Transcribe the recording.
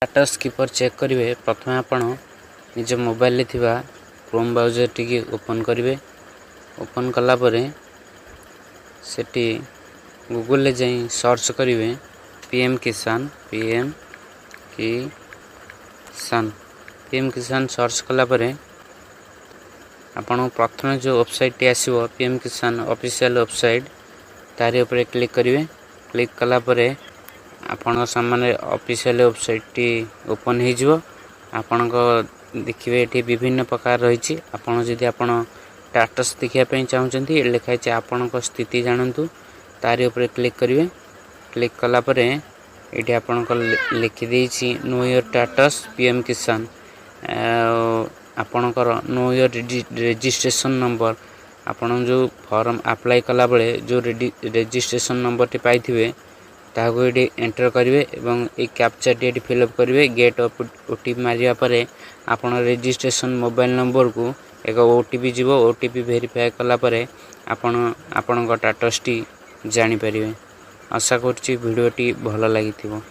Status किपर check करेंगे प्रथम आपण निज मोबाइल थिबा क्रोम ब्राउजर टी ओपन करेंगे। ओपन कलापर सेठी गूगल ले जाई सर्च करेंगे पीएम किसान सर्च कलापर आपण प्रथम जो वेबसाइट आसीबो पीएम किसान ऑफिशियल वेबसाइट तारी ऊपर क्लिक करेंगे। क्लिक कलापर आपण सामने ऑफिशियल वेबसाइट टी ओपन हो जिवो। आपण को देखिए ये विभिन्न प्रकार रही। आपण जदि आपण स्टेटस देखिया पे चाहते लिखाई आपण को स्थिति जानतु तारी ऊपर क्लिक करेंगे। क्लिक कलापर ये आपण को लिखिदे नो योर स्टेटस पीएम किसान आपणकर नो योर रजिस्ट्रेशन नंबर आपण जो फॉर्म अप्लाई कला बेले जो रजिस्ट्रेशन नंबर टी पाइथिबे ताको ये एंटर करेंगे एवं एक कैप्चा टी फिलअप करेंगे। गेट ओटीपी मारिया परे आपण रजिस्ट्रेशन मोबाइल नंबर को एक ओटीपी जीवो। ओटीपी वेरीफाई कला परे आपण स्टेटस टी जानि परिबे। आशा करछि वीडियो टी भल लागिथिबो।